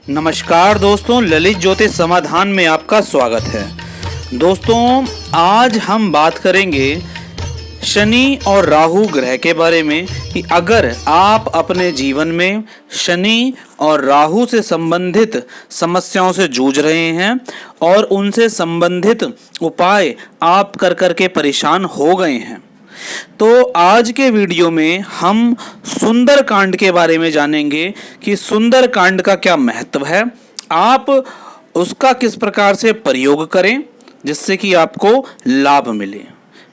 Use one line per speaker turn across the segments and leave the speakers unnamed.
नमस्कार दोस्तों, ललित ज्योतिष समाधान में आपका स्वागत है। दोस्तों, आज हम बात करेंगे शनि और राहु ग्रह के बारे में कि अगर आप अपने जीवन में शनि और राहु से संबंधित समस्याओं से जूझ रहे हैं और उनसे संबंधित उपाय आप कर कर के परेशान हो गए हैं, तो आज के वीडियो में हम सुंदरकांड के बारे में जानेंगे कि सुंदरकांड का क्या महत्व है, आप उसका किस प्रकार से प्रयोग करें जिससे कि आपको लाभ मिले।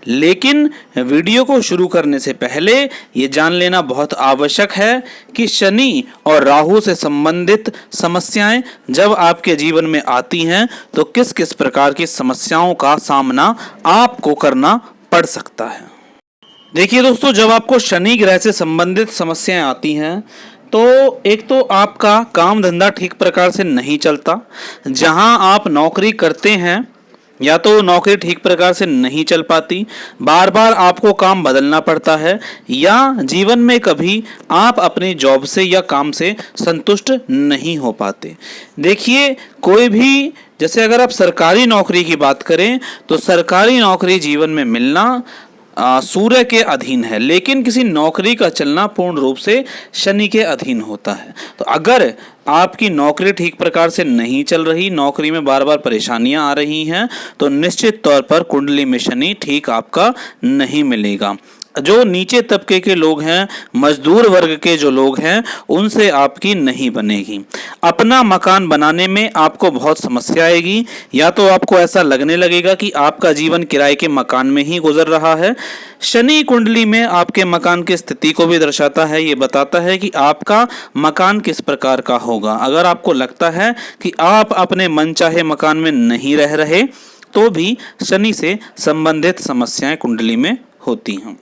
लेकिन वीडियो को शुरू करने से पहले ये जान लेना बहुत आवश्यक है कि शनि और राहु से संबंधित समस्याएं जब आपके जीवन में आती हैं तो किस किस प्रकार की समस्याओं का सामना आपको करना पड़ सकता है। देखिए दोस्तों, जब आपको शनि ग्रह से संबंधित समस्याएं आती हैं तो एक तो आपका काम धंधा ठीक प्रकार से नहीं चलता, जहां आप नौकरी करते हैं या तो नौकरी ठीक प्रकार से नहीं चल पाती, बार बार आपको काम बदलना पड़ता है, या जीवन में कभी आप अपनी जॉब से या काम से संतुष्ट नहीं हो पाते। देखिए, कोई भी जैसे अगर आप सरकारी नौकरी की बात करें तो सरकारी नौकरी जीवन में मिलना सूर्य के अधीन है, लेकिन किसी नौकरी का चलना पूर्ण रूप से शनि के अधीन होता है। तो अगर आपकी नौकरी ठीक प्रकार से नहीं चल रही, नौकरी में बार बार परेशानियां आ रही हैं, तो निश्चित तौर पर कुंडली में शनि ठीक आपका नहीं मिलेगा। जो नीचे तबके के लोग हैं, मजदूर वर्ग के जो लोग हैं, उनसे आपकी नहीं बनेगी। अपना मकान बनाने में आपको बहुत समस्या आएगी, या तो आपको ऐसा लगने लगेगा कि आपका जीवन किराए के मकान में ही गुजर रहा है। शनि कुंडली में आपके मकान की स्थिति को भी दर्शाता है, ये बताता है कि आपका मकान किस प्रकार का होगा। अगर आपको लगता है कि आप अपने मनचाहे मकान में नहीं रह रहे तो भी शनि से संबंधित समस्याएं कुंडली में होती हैं।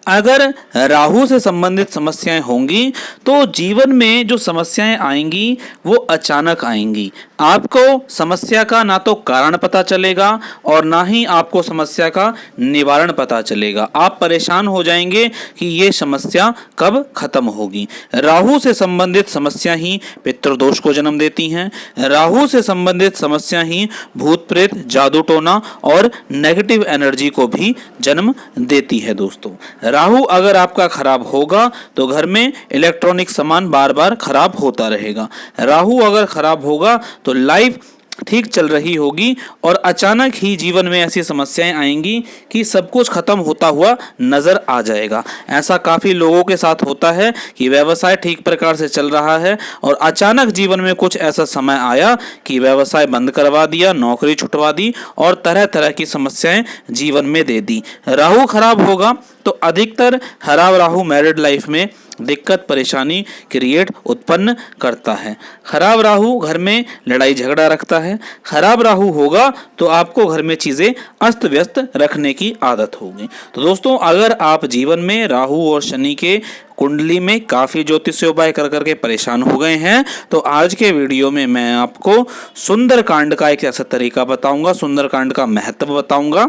अगर राहु से संबंधित समस्याएं होंगी तो जीवन में जो समस्याएं आएंगी वो अचानक आएंगी। आपको समस्या का ना तो कारण पता चलेगा और ना ही आपको समस्या का निवारण पता चलेगा। आप परेशान हो जाएंगे कि ये समस्या कब खत्म होगी। राहु से संबंधित समस्या ही पितृदोष को जन्म देती हैं। राहु से संबंधित समस्या ही भूत प्रेत, जादू टोना और नेगेटिव एनर्जी को भी जन्म देती है। दोस्तों, राहु अगर आपका खराब होगा तो घर में इलेक्ट्रॉनिक सामान बार बार खराब होता रहेगा। राहु अगर खराब होगा तो लाइफ ठीक चल रही होगी और अचानक ही जीवन में ऐसी समस्याएं आएंगी कि सब कुछ खत्म होता हुआ नजर आ जाएगा। ऐसा काफी लोगों के साथ होता है कि व्यवसाय ठीक प्रकार से चल रहा है और अचानक जीवन में कुछ ऐसा समय आया कि व्यवसाय बंद करवा दिया, नौकरी छुटवा दी और तरह तरह की समस्याएं जीवन में दे दी। राहु खराब होगा तो अधिकतर खराब राहु मैरिड लाइफ में दिक्कत परेशानी क्रिएट उत्पन्न करता है। खराब राहु घर में लड़ाई झगड़ा रखता है। खराब राहु होगा तो आपको घर में चीजें अस्त व्यस्त रखने की आदत होगी। तो दोस्तों, अगर आप जीवन में राहु और शनि के कुंडली में काफी ज्योतिषीय उपाय कर करके परेशान हो गए हैं तो आज के वीडियो में मैं आपको सुंदरकांड का एक ऐसा तरीका बताऊंगा, सुंदरकांड का महत्व बताऊंगा,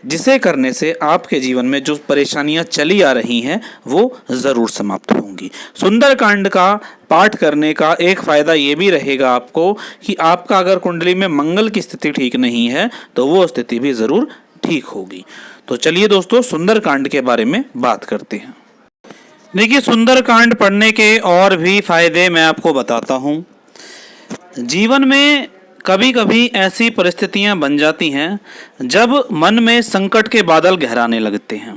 जिसे करने से आपके जीवन में जो परेशानियां चली आ रही हैं वो जरूर समाप्त होंगी। सुंदरकांड का पाठ करने का एक फायदा ये भी रहेगा आपको कि आपका अगर कुंडली में मंगल की स्थिति ठीक नहीं है तो वो स्थिति भी जरूर ठीक होगी। तो चलिए दोस्तों, सुंदरकांड के बारे में बात करते हैं। देखिए, सुंदरकांड पढ़ने के और भी फायदे मैं आपको बताता हूँ। जीवन में कभी कभी ऐसी परिस्थितियां बन जाती हैं जब मन में संकट के बादल गहराने लगते हैं।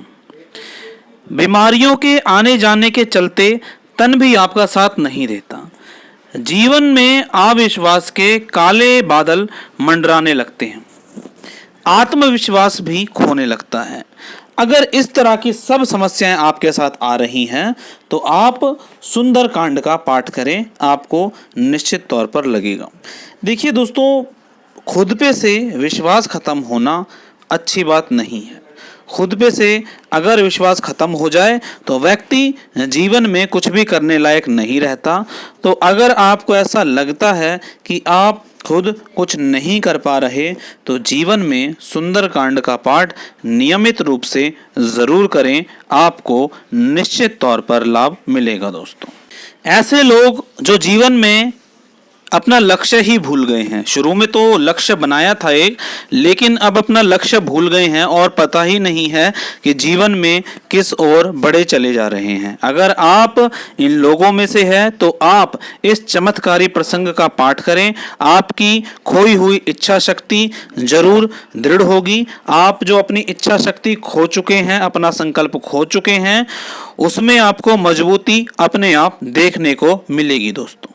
बीमारियों के आने जाने के चलते तन भी आपका साथ नहीं देता। जीवन में अविश्वास के काले बादल मंडराने लगते हैं। आत्मविश्वास भी खोने लगता है। अगर इस तरह की सब समस्याएं आपके साथ आ रही हैं तो आप सुंदरकांड का पाठ करें, आपको निश्चित तौर पर लगेगा। देखिए दोस्तों, खुद पे से विश्वास खत्म होना अच्छी बात नहीं है। खुद पे से अगर विश्वास खत्म हो जाए तो व्यक्ति जीवन में कुछ भी करने लायक नहीं रहता। तो अगर आपको ऐसा लगता है कि आप खुद कुछ नहीं कर पा रहे तो जीवन में सुंदरकांड का पाठ नियमित रूप से ज़रूर करें, आपको निश्चित तौर पर लाभ मिलेगा। दोस्तों, ऐसे लोग जो जीवन में अपना लक्ष्य ही भूल गए हैं। शुरू में तो लक्ष्य बनाया था एक, लेकिन अब अपना लक्ष्य भूल गए हैं और पता ही नहीं है कि जीवन में किस ओर बढ़े चले जा रहे हैं। अगर आप इन लोगों में से हैं तो आप इस चमत्कारी प्रसंग का पाठ करें। आपकी खोई हुई इच्छा शक्ति जरूर दृढ़ होगी। आप जो अपनी इच्छा शक्ति खो चुके हैं, अपना संकल्प खो चुके हैं, उसमें आपको मजबूती अपने आप देखने को मिलेगी। दोस्तों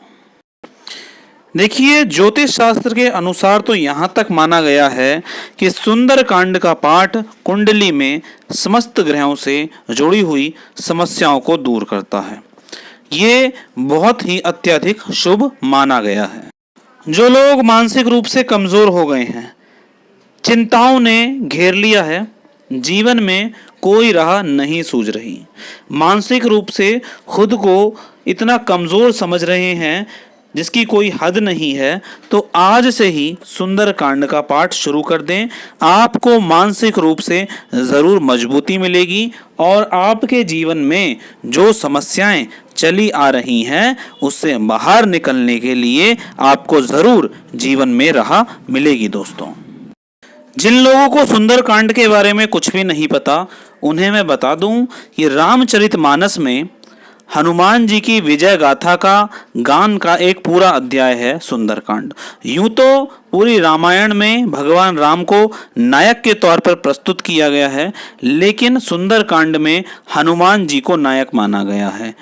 देखिए, ज्योतिष शास्त्र के अनुसार तो यहाँ तक माना गया है कि सुंदर कांड का पाठ कुंडली में समस्त ग्रहों से जुड़ी हुई समस्याओं को दूर करता है। ये बहुत ही अत्यधिक शुभ माना गया है। जो लोग मानसिक रूप से कमजोर हो गए हैं, चिंताओं ने घेर लिया है, जीवन में कोई राह नहीं सूझ रही, मानसिक रूप से खुद को इतना कमजोर समझ रहे हैं जिसकी कोई हद नहीं है, तो आज से ही सुंदर कांड का पाठ शुरू कर दें। आपको मानसिक रूप से जरूर मजबूती मिलेगी और आपके जीवन में जो समस्याएं चली आ रही हैं उससे बाहर निकलने के लिए आपको जरूर जीवन में राह मिलेगी। दोस्तों जिन लोगों को सुंदर कांड के बारे में कुछ भी नहीं पता, उन्हें मैं बता दूं कि रामचरितमानस में हनुमान जी की विजय गाथा का गान का एक पूरा अध्याय है सुंदरकांड। यूं तो पूरी रामायण में भगवान राम को नायक के तौर पर प्रस्तुत किया गया है, लेकिन सुंदरकांड में हनुमान जी को नायक माना गया है।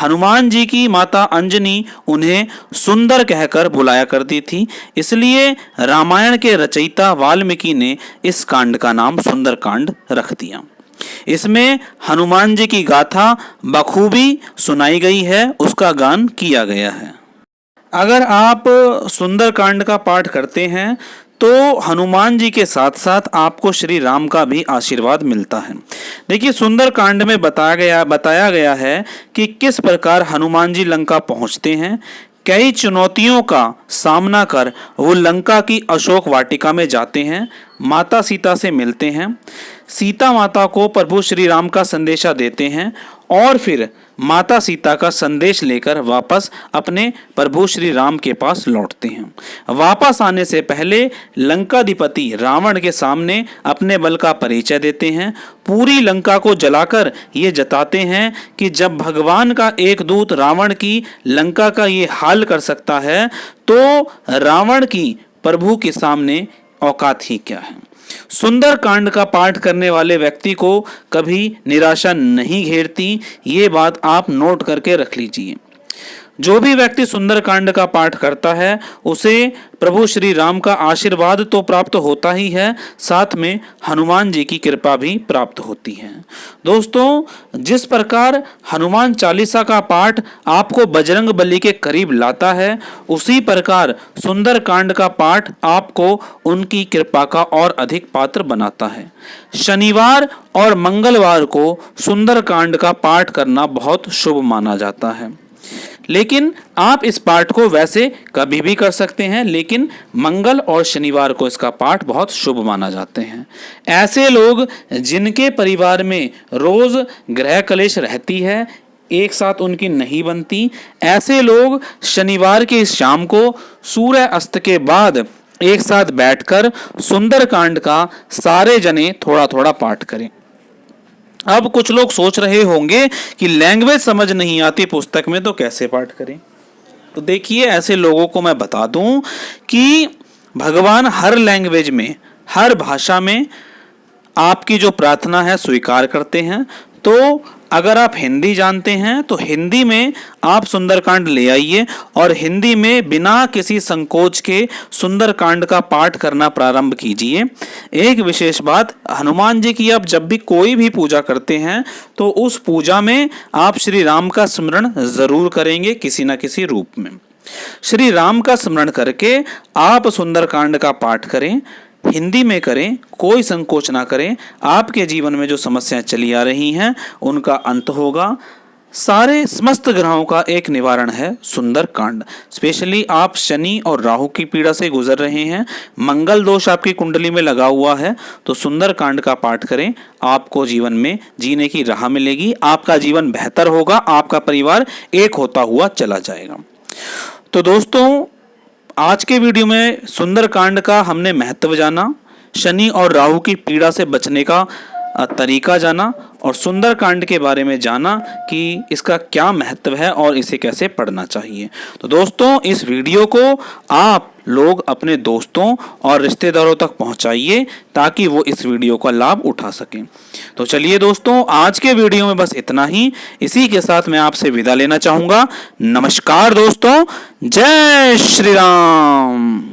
हनुमान जी की माता अंजनी उन्हें सुंदर कहकर बुलाया करती थी, इसलिए रामायण के रचयिता वाल्मीकि ने इस कांड का नाम सुंदरकांड रख दिया। इसमें हनुमान जी की गाथा बखूबी सुनाई गई है, उसका गान किया गया है। अगर आप सुंदरकांड का पाठ करते हैं तो हनुमान जी के साथ साथ आपको श्री राम का भी आशीर्वाद मिलता है। देखिए, सुंदरकांड में बताया गया है कि किस प्रकार हनुमान जी लंका पहुंचते हैं। कई चुनौतियों का सामना कर वो लंका की अशोक वाटिका में जाते हैं, माता सीता से मिलते हैं, सीता माता को प्रभु श्री राम का संदेशा देते हैं और फिर माता सीता का संदेश लेकर वापस अपने प्रभु श्री राम के पास लौटते हैं। वापस आने से पहले लंकाधिपति रावण के सामने अपने बल का परिचय देते हैं। पूरी लंका को जलाकर ये जताते हैं कि जब भगवान का एक दूत रावण की लंका का ये हाल कर सकता है तो रावण की प्रभु के सामने औकात ही क्या है। सुंदर कांड का पाठ करने वाले व्यक्ति को कभी निराशा नहीं घेरती, ये बात आप नोट करके रख लीजिए। जो भी व्यक्ति सुंदर कांड का पाठ करता है उसे प्रभु श्री राम का आशीर्वाद तो प्राप्त होता ही है, साथ में हनुमान जी की कृपा भी प्राप्त होती है। दोस्तों, जिस प्रकार हनुमान चालीसा का पाठ आपको बजरंग बली के करीब लाता है, उसी प्रकार सुंदर कांड का पाठ आपको उनकी कृपा का और अधिक पात्र बनाता है। शनिवार और मंगलवार को सुंदर कांड का पाठ करना बहुत शुभ माना जाता है, लेकिन आप इस पाठ को वैसे कभी भी कर सकते हैं, लेकिन मंगल और शनिवार को इसका पाठ बहुत शुभ माना जाते हैं। ऐसे लोग जिनके परिवार में रोज ग्रह कलेश रहती है, एक साथ उनकी नहीं बनती, ऐसे लोग शनिवार की शाम को सूर्य अस्त के बाद एक साथ बैठकर सुंदर कांड का सारे जने थोड़ा थोड़ा पाठ करें। अब कुछ लोग सोच रहे होंगे कि लैंग्वेज समझ नहीं आती पुस्तक में, तो कैसे पाठ करें। तो देखिए, ऐसे लोगों को मैं बता दूं कि भगवान हर लैंग्वेज में, हर भाषा में आपकी जो प्रार्थना है स्वीकार करते हैं। तो अगर आप हिंदी जानते हैं तो हिंदी में आप सुंदरकांड ले आइए और हिंदी में बिना किसी संकोच के सुंदरकांड का पाठ करना प्रारंभ कीजिए। एक विशेष बात, हनुमान जी की आप जब भी कोई भी पूजा करते हैं तो उस पूजा में आप श्री राम का स्मरण जरूर करेंगे किसी न किसी रूप में। श्री राम का स्मरण करके आप सुंदरकांड का पाठ करें, हिंदी में करें, कोई संकोच ना करें। आपके जीवन में जो समस्याएं चली आ रही हैं उनका अंत होगा। सारे समस्त ग्रहों का एक निवारण है सुंदरकांड। स्पेशली आप शनि और राहु की पीड़ा से गुजर रहे हैं, मंगल दोष आपकी कुंडली में लगा हुआ है, तो सुंदरकांड का पाठ करें। आपको जीवन में जीने की राह मिलेगी, आपका जीवन बेहतर होगा, आपका परिवार एक होता हुआ चला जाएगा। तो दोस्तों, आज के वीडियो में सुंदरकांड का हमने महत्व जाना, शनि और राहु की पीड़ा से बचने का तरीका जाना और सुंदरकांड के बारे में जाना कि इसका क्या महत्व है और इसे कैसे पढ़ना चाहिए। तो दोस्तों, इस वीडियो को आप लोग अपने दोस्तों और रिश्तेदारों तक पहुंचाइए ताकि वो इस वीडियो का लाभ उठा सकें। तो चलिए दोस्तों, आज के वीडियो में बस इतना ही। इसी के साथ मैं आपसे विदा लेना चाहूँगा। नमस्कार दोस्तों, जय श्री राम।